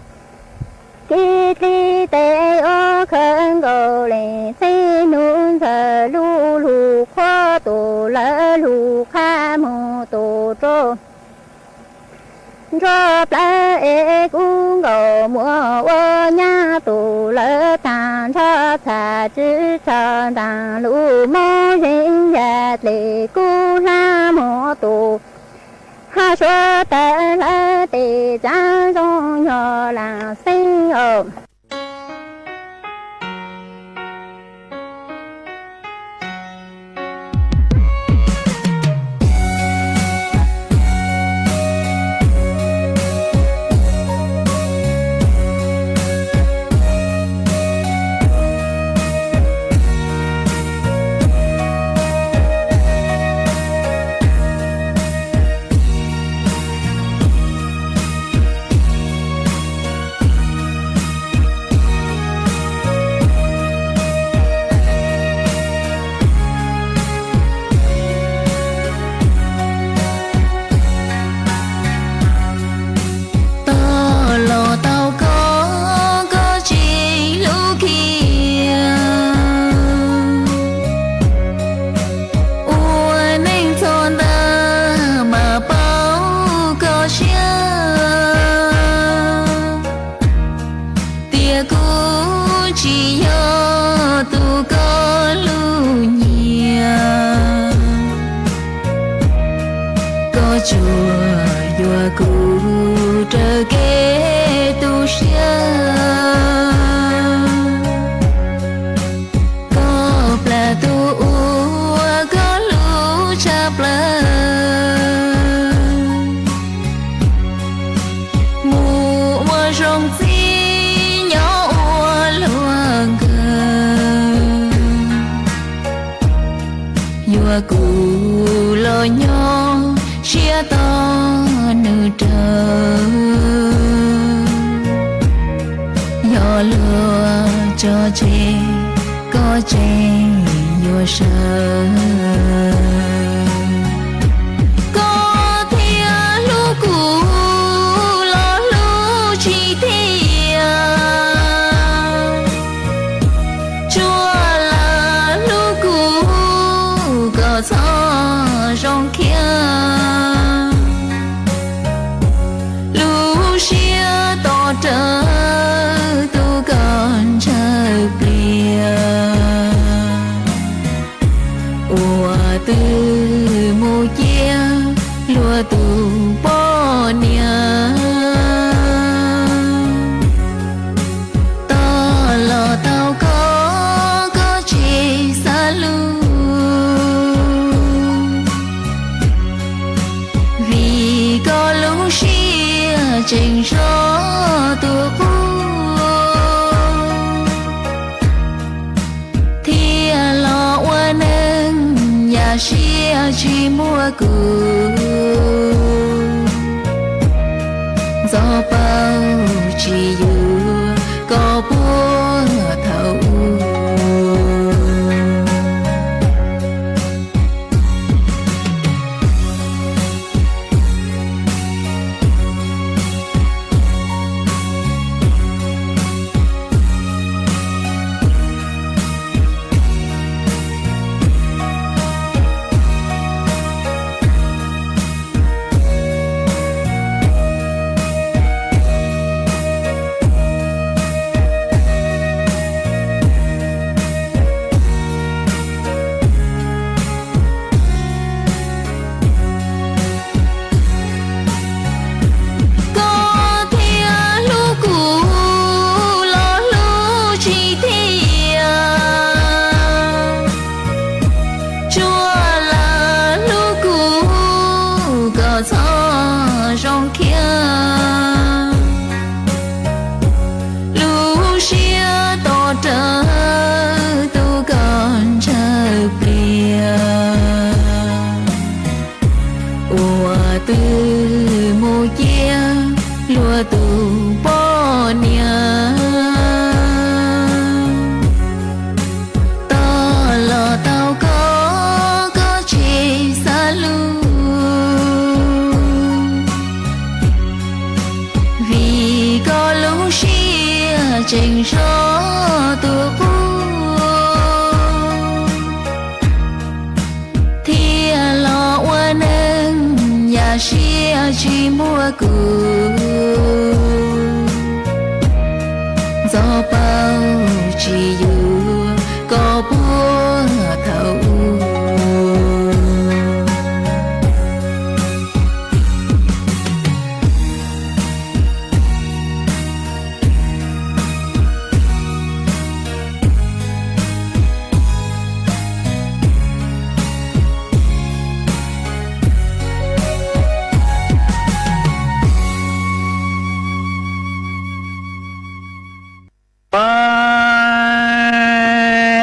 kí ti tê ô khơi ngô lệ xây nung thờ lu lu khó tù lỡ lu kha mù tù trô rô plá e cung ngô mua ô nha tù lỡ tàn cho xa chữ cho đàn lũ mô rinh nhật lì cu la mô tù ha số tê lỡ tì cha rong nhỏ là sinh ôm cù lo nhỏ chia to nửa trời nhỏ lừa cho chê có chê vô sợ có thia lu cù lo lu chi thia chúa là lu cù có gió rong kia lu xia to trở tu còn chờ bia ủa tư số tua bu thia lo qua nâng nhà xia chỉ mua cù gió bao chỉ dù có búa thầu trình số tua bu thia lo qua nâng nhà xia chỉ mua cù gió bao chỉ dù có búa thầu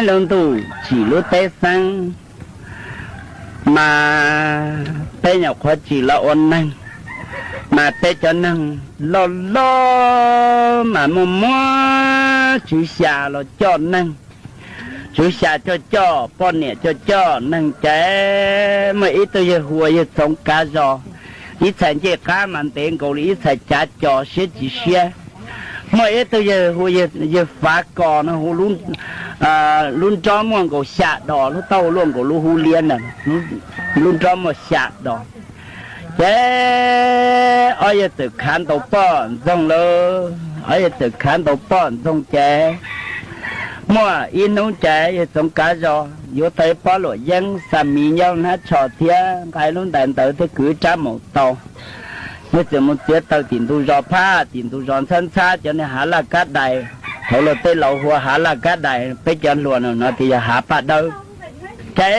lần tù chỉ lúc té sang mà té nhỏ khó chỉ là ôn năng mà té cho năng lo lo mà mua chú xà lo cho năng chú xà cho bọn nè cho năng trái mà ít tôi giờ hùa giờ sống cá giò ít thành chế cá mà tiền cầu ít thành trả cho xế chỉ xế mà ít tôi giờ hùa giờ phá cò nó hùa luôn luôn cho mọi người xả đỏ lúc tàu luôn của lúc hú liên này luôn cho mọi xả đỏ chế ở giờ từ khán tàu bòn xong lơ ở giờ từ khán tàu bòn xong chế mua in nông chế giờ xong cá giò vô tới bỏ lỗ dân xàm mì nhau nó trò thía cái luôn đàn tới tới cứ trả một tàu như từ một chiếc tàu tiền tu giò pha tiền tu giò sân xa cho nên hả là cát đầy thôi là tới lầu hoa hả là cát đầy bây giờ luôn nó thì hả bắt đâu cái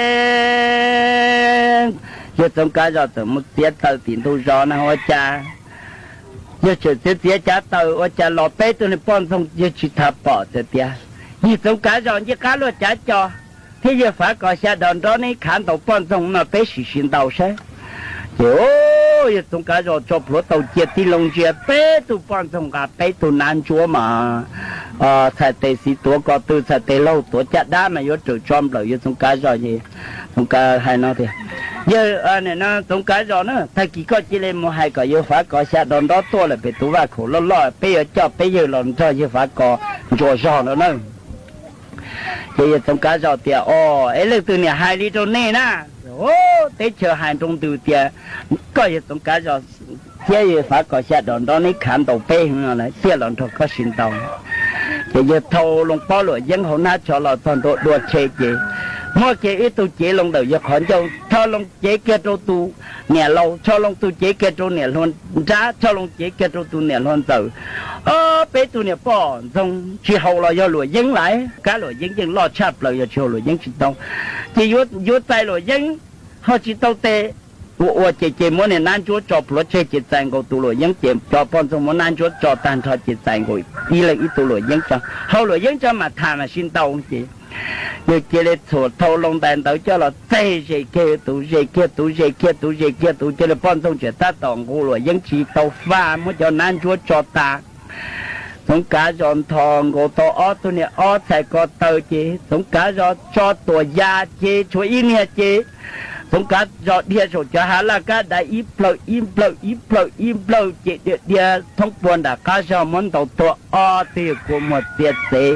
giờ xong cá giò từ một chiếc tàu tiền tu giò nó hoa cha giờ chỉ chiếc cha tàu hoa cha lò bé tôi này bọn xong giờ chỉ thả bỏ cho tia như xong cá giò như cá luôn cha cho thế giờ phải có xe đòn đó này khán tàu bọn xong mà bé xì xin tàu xe giờ xong cá giò cho phổ tàu chiếc thì lông chiếc bé tôi bọn xong cả bé tôi nan chúa mà thầy tề sĩ tuổi có từ thầy tề lâu tuổi chặt đá mà vô trừ tròn rồi vô xong cá giò gì xong cá hay nó thì giờ này nó xong cá giò nữa thầy chỉ có chỉ lên một hai cái vô phải có xe đòn đó to là bị tủ vào khổ lo bây giờ cho bây giờ làm cho vô phải có trò giò nữa nữa giờ xong cá giò thì ấy là từ nhà 2 lít này nè tới chờ 2 trong từ tiền có giờ xong cá giò thế giờ phải có xe đòn đó này khán tàu bê nó lại xe lần thôi có xin tàu giờ thâu lông bao lụa dân hậu na cho lọ toàn độ đua chế chế mua chế ít tu chế lông đầu giờ khoản châu cho lông chế kia trâu tu nè lâu cho lông tu chế kia trâu nè luôn giá cho lông chế kia trâu tu nè luôn tử bé tu nè bỏ xong chỉ hậu là do lụa dân lại cá lụa dân lo chạp là do chiều lụa dân chỉ tông chỉ vô tay lụa dân họ chỉ tàu tê ตัวเจมันเนี่ยนั่นชัวจอบรถเจิตใจกูตัวเลยยังเจ็บจอบปอนสมนั่นชัวจอบตันทอจิตใจกูอีเลยอีตัวเลยยังจะเขาเลยยังจะมาทำมาชินเตาจีnhư kia lên thổ thâu lông đàn tới cho là tê dây kia tụ cho là con sông chuyện ta tổng cô rồi vẫn chỉ tàu pha mới cho nan chúa cho ta sống cá giòn thòng cô to ó tôi nè ó chạy có tờ chế sống cá giò cho tuổi già chế chúa in nha chế sống cá giò địa sổ cho hà là cá đã im pleu chế địa thông buồn đã cá giò món tàu tuổi ó thì của một tiệt sĩ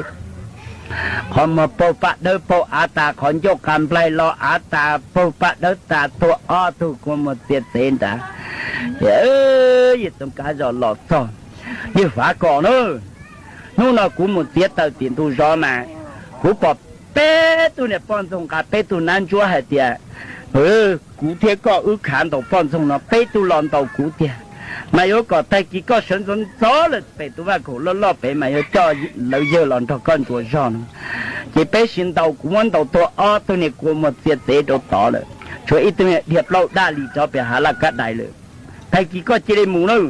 còn mà bộ phạt đỡ bộ á ta còn vô cầm play lo á ta bộ phạt đỡ ta tua o tu của một tiệt tiền đã vậy tụi cá giò lọt son như phá cỏ nữa nó là của một tiệt tờ tiền tu gió mà của bỏ bé tu này pon sông cả bé tu nan chúa hay tiệt cú thiệt có ước hạn tàu pon sông nó bé tu lòn tàu cú thiệt mà yếu có tay chỉ có sân gió là phải tụi ba khổ lo phải mà yếu cho lâu giờ lòn cho con của giòn chỉ bé xin tàu cũng muốn tàu tua o tôi này của một tiệt tế đồ tỏ rồi cho ít tôi điệp lâu đa lì cho bé hà là cắt đại rồi tay chỉ có chỉ để mù nữa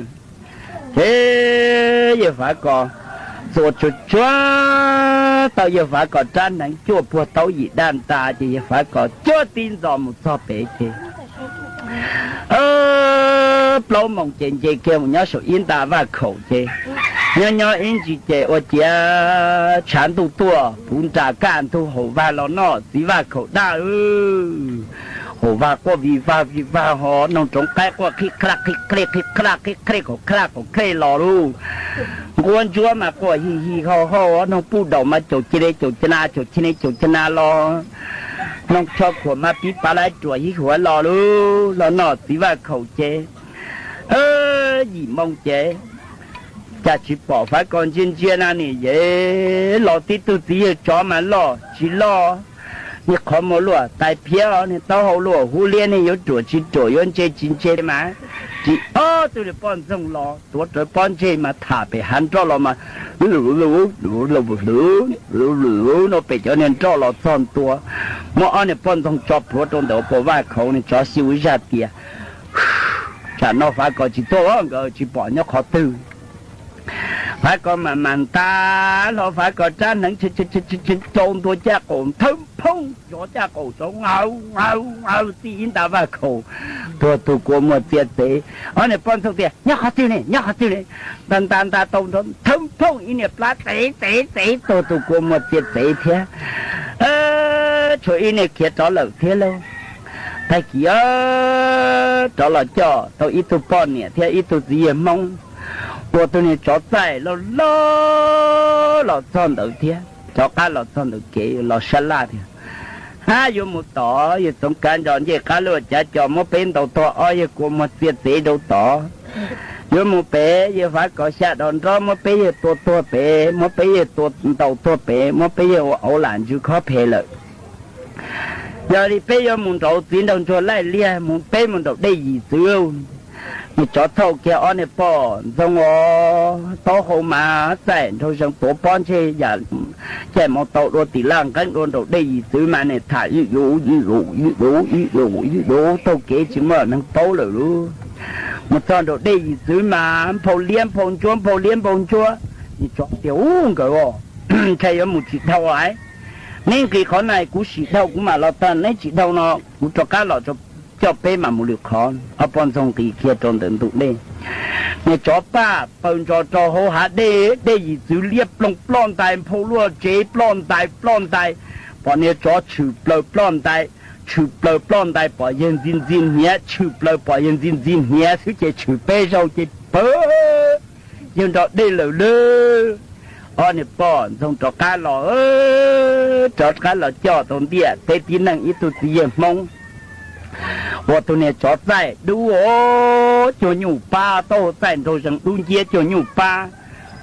thế giờ phải có rồi chúa tao giờ phải có tranh nắng chua bùa tàu gì đàn ta thì giờ phải có cho tin dò một so bé chứ lâu mong trên chơi kia một nhớ số yên ta và khẩu chơi nhớ yên chỉ chơi ở chơi chán tu tua bún trà can tu hổ va lò nọ tí và khẩu đa hổ va qua vì va họ nông trống cái qua khi clack của kê lò luôn quân chúa mà qua hi ho nông pu đầu mà chỗ chê na lo nông cho của mà bí bà lại chuột hi của lò luôn lò nọ tí và khẩu chơi gì mong chế cha chỉ bỏ phải con trên anh này dễ lo tí tu tí cho mà lo chỉ lo như không một lúa tại phía này tao hậu lúa hú liên này yếu chuột yon chơi chín chơi mà chỉ tôi được bọn sông lo tôi được bọn chơi mà thả về hắn cho lo mà lú nó bị cho nên cho lo son tua mà anh này bọn sông chọc lúa trong đầu bỏ vai khẩu này cho siêu ra tiền chả nó phải có chỉ tôi chỉ bỏ nó khó tư phải có mà màn ta nó phải có cha nắng trôn tôi cha cổ thấm phong cho cha cổ cho ngầu tin ta vào cổ tôi của một tiệt tế ở này con thông tiền nhắc khó tiêu này tan ta tông thấm phong ý này plá tế tôi của một tiệt tế thế chỗ ý này kia đó là thế lâu thầy kia đó là cho tôi ít tu pon nè theo ít tu gì mong của tôi này cho tay lo son đầu thế cho cá lo son đầu kế lo salad thế vô một tỏ vô tổng can dọn về cá lo chả cho một bên đầu to ơi của một tiệt tế đầu tỏ vô một bé vô phải có xa đòn đó một bé vô to bé một bé vô đầu to bé một bé vô ổ lạnh chú khó phê lợi giờ đi bây giờ muốn đầu tiên đồng cho lại lia muốn bây muốn đầu đây gì xưa một chó thâu kia on này bỏ xong rồi to hồ mà chạy thôi xong tổ pon chơi giờ chạy một tàu đua tỷ lăng cánh đua đầu đây gì xưa mà này thả dụ tàu kế chỉ mở năng tàu rồi luôn một con đầu đây gì xưa mà phô liêm chúa thì chó tiểu cái rồi chạy ở một chị thâu ấy nên cái khó này cũng chỉ đâu cũng mà lo tan nên chỉ đâu nó cũng cho cá lọ cho bé mà một lượt khó ở bên sông thì kia trong tận tụ đây này cho ba bên cho hồ hạ đây gì xử liệp lông plon tài phô lúa chế plon tài bọn này cho chữ plon tài bỏ yên zin nhé chữ bỏ yên zin nhé thứ chế chữ bé rau chế bớ nhưng đó đây là lơ này bỏ xong cho cá lò cho tồn địa tê tí năng ít tu tí mong và tụi này cho tay đủ cho nhủ ba tô tay rồi rằng đun chia cho nhủ ba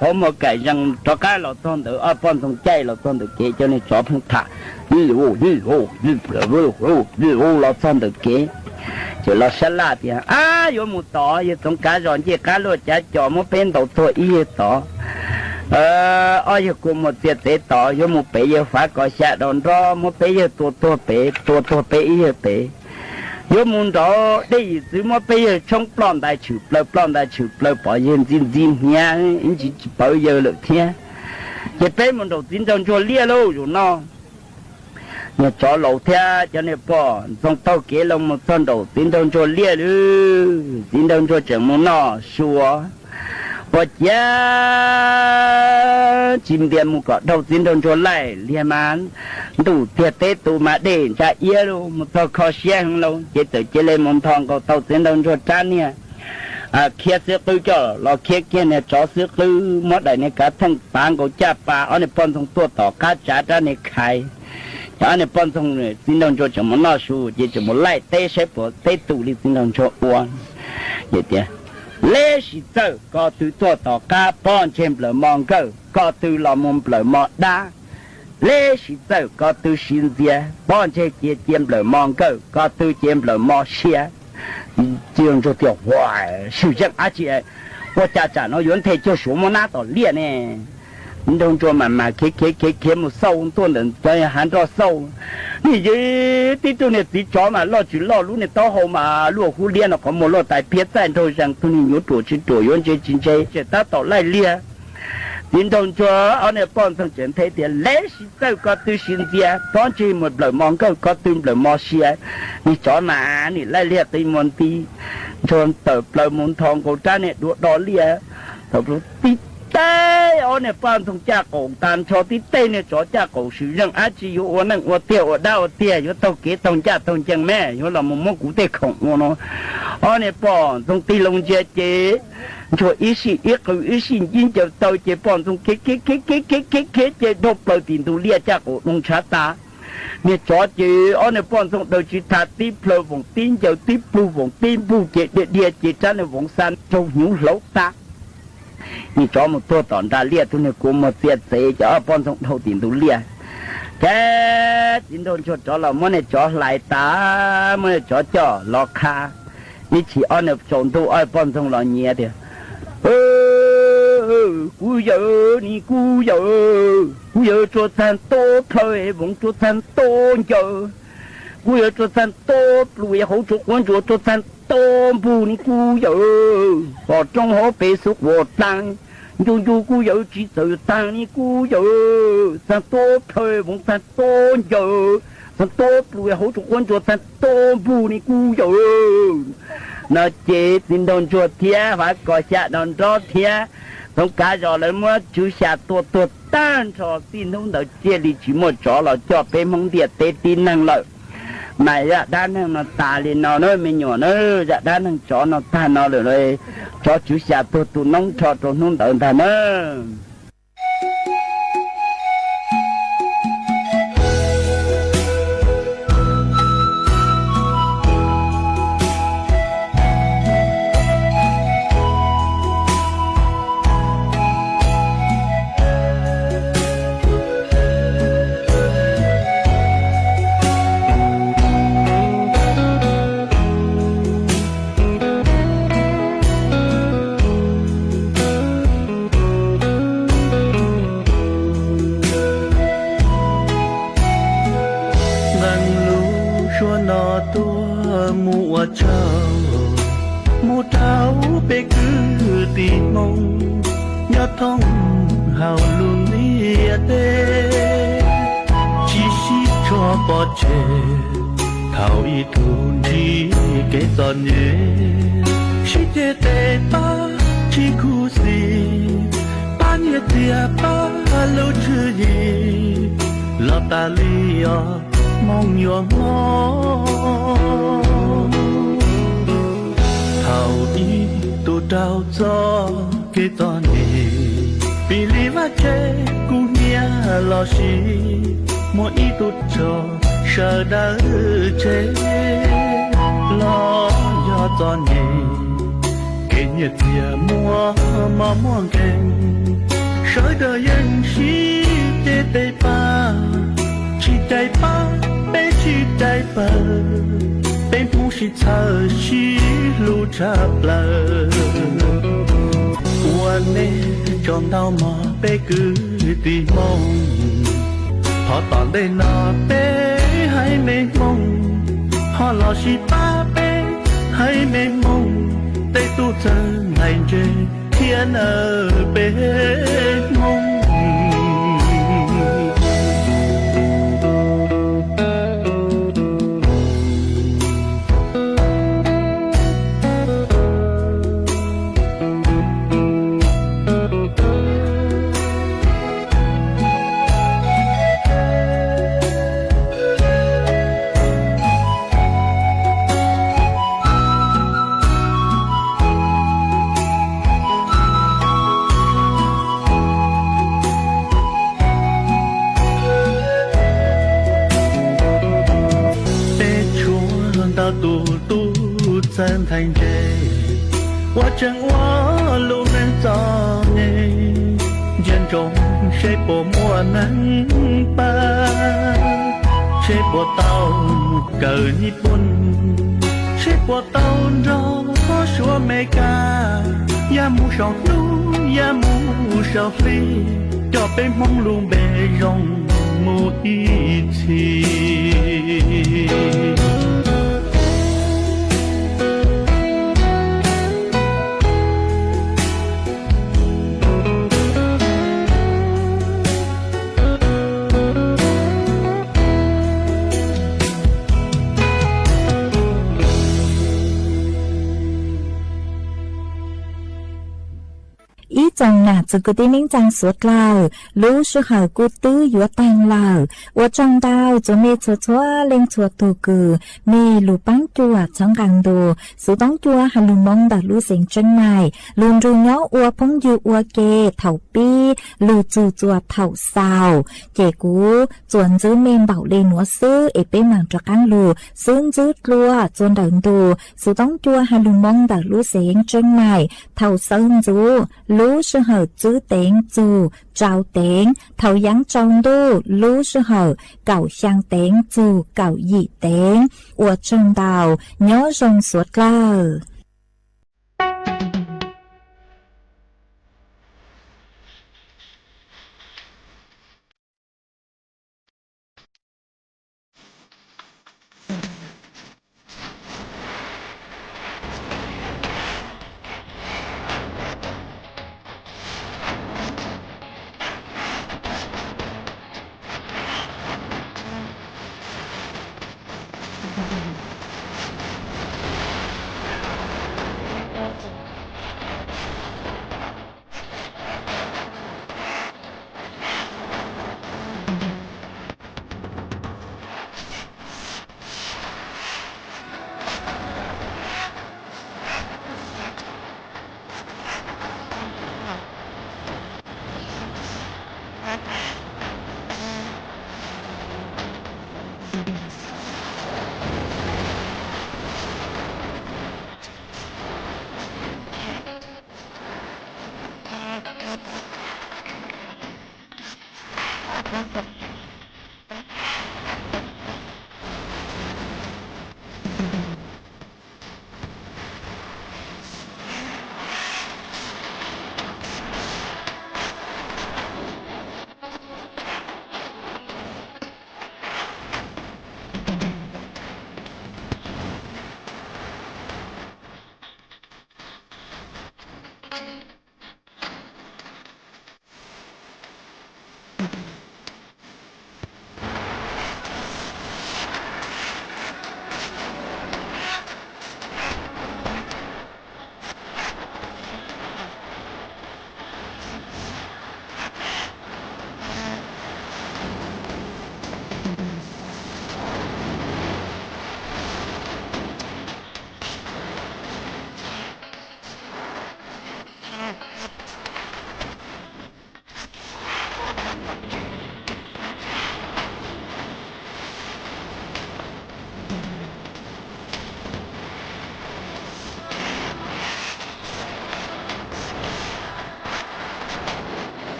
có một cái rằng cho cá lò tồn được ở bên trong chay lò tồn được kế cho nên cho phong thả đi lò tồn được kế chỉ lò salad thì vô một tỏ vô trong cá giòn chia cá lô chả cho một bên đầu thôi ý tỏ ôi của một tiệt tế tỏ vô một bé giờ phải có xa đòn đó một bé giờ tua bé ý bé 有门道的怎么被冲plan大球，plan大球把眼睛呀，人家保有了天，这被门道真正做裂喽，有孬。你找老天叫你报，从到给了么算到真正做裂喽，真正做怎么孬说。我家今天木个头真正做来连满，都贴都嘛的在耶路木头靠线喽，接着接来木汤个头真正做站呢，เคสตัวจ่อเราเคสเนี่ยจ่อซื้อคือหมดได้เนี่ยกะทั้งปางก็จับปลาเอาเนี่ยปนทงตัวต่อกะจัดเนี่ยไข่เอาเนี่ยปนทงเนี่ยสินองจ่อจะมันน่าสู้จะมันไล่เตะใช้ปอเตะตุลิสินองจ่ออ้วนเดี๋ยวเลสิเจ้าก็ตัวต่อกะป้อนเชมเปลือมองก็ตัวเรามุมเปลือมอดาเลสิเจ้าก็ตัวสินเสียป้อนเชเจียมเปลือมองก็ตัวเจียมเปลือมอเสีย这样就掉哇！首先，而且我家长那原来就什么拿到练呢？你动作慢慢开，没收多人，这样喊着收。你这这种呢，比较嘛，老路呢到后嘛，落户练了，可没落在别在头上，可能有多去多远这经济，这达到来练。你动作按那帮上整体的，来是走个对新的，当时没来忙个对来忙些，你找哪你来练对门的，从头来门堂个站呢多多练，他说的。แต่เอาเนี่ยป้อนทงจ้าโกงตามชอที่เต้เนี่ยจอจ้าโกงสื่อเรื่องอาชีอยู่วันนั้นวันเตี้ยวดาวเตี้ยอยู่เต้าเก๋ตงจ้าตงจังแม่อยู่เรามุมกูเต้ของงูเนาะเอาเนี่ยป้อนทงตีลงเจชัวอีสิอีกูอีสิยิ่งจะเต้าเจป้อนทงเก๋เจดบเปิดตินตูเลียจ้าโกลงชาตาเนี่ยจอเจเอาเนี่ยป้อนทงเต้าจิตาตีเพลวงตีนเจ้าตีปลูวงตีนปูเจเดียเจจ้าในวงสันจงหิวเหลาตานี่จอมตัวตอนดาเลียทุนเนี่ยกูมาเสียเสียจะเอาป้อนส่งเท่าตีนตัวเลียแค่จินโดนชดจอเราเมื่อเนี่ยจอไหลตาเมื่อจอจ่อลอกคานี่ฉีอ้อนเนี่ยส่งตัวอ้อยป้อนส่งเราเงียเดียวกูเยอะนี่กูเยอะตัวสันโตเพลย์วงตัวสันโตเยอะกูเยอะตัวสันโตปลุยเขาจุกวันจุตัวสันต้มปูนี่กูเยอะพอจงหัวไปสุกวัวตังอยู่กูเยอะจีเสือตังนี่กูเยอะสันโตเพลวงสันโตเยอะสันโตปลุยเขาจุกวันจุสันโตปูนี่กูเยอะน่าเจ็ดสินโดนจุดเทียว่าก่อชะโดนรอเทียต้องการรอเลยเมื่อจูชาตัวตั้งชอสินโดนเดาเจลิจิมจ่อเราจ่อไปมองเดียเตตินังเลยmà dạ đá nó ta lên nó mới nhỏ nó dạ đá nó chó nó ta nó rồi cho chú xà tụi nông cho tụi nông đợn ta nó một tháo bê cứ tìm mong nhớ thông hào luôn nia tê chỉ xí cho bỏ chê thảo y thun đi cái giòn nhé chỉ tê tê ba chỉ khu gì ba nhẹ tia ba lâu chưa gì lo ta li mong nhọ thảo y tu đau cho cái tòn này vì lý mà chê cũng nhớ lo xí mỗi ý tu cho sợ đỡ chê lo do tòn này cái nhiệt địa mua mà mua kèm sợ đời yên xí tê tê ba chỉ tay ba bé chỉ tay ba bên phụ sĩ thơ sĩ lưu chạp lờ Quan nê trong đau mà bé cứ tìm mong họ tỏ đây nọ bé hay mê mong họ lo chỉ ba bên hay mê mông tây tu chân ngày trề thiên ở bên mông真thành trề 我真我路能找你人中谁不莫能把谁不到个日本谁不到着说没干也木少路也木少飞就被梦路被容木一起ý chồng nà chỉ có tin rằng suốt lâu lũ sự hở cú tư yếu tăng lâu ở trong đào cho mẹ chua chua lên chua tu cử mẹ lũ bắn chua trong càng đồ sự bắn chua hà lũ mong đã lũ sinh chân này luôn ru nhó ua phong dư ua kê thầu pi lũ chua chua thầu sao kể cú chuẩn giữ men bảo lên núa sư ế bế màng cho càng lũ xương giữ lúa chuẩn đợn đồ sự bắn chua hà lũ mong đã lũ sinh chân này thầu sơn dù lũ sư hở chữ tiếng dù trao tiếng thầu dáng trong đô lũ sư hở cậu sang tiếng dù cậu dị tiếng của trong đào nhớ rong suốt lâu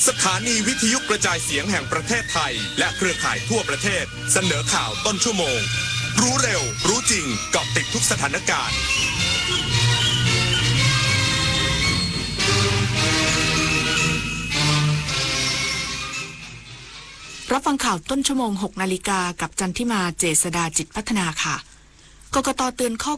สถานีวิทยุกระจายเสียงแห่งประเทศไทยและเครือข่ายทั่วประเทศเสนอข่าวต้นชั่วโมงรู้เร็วรู้จริงเกาะติดทุกสถานการณ์รับฟังข่าวต้นชั่วโมง 6 นาฬิกากับจันทิมาเจษฎาจิตพัฒนาค่ะกกต.เตือนข้อ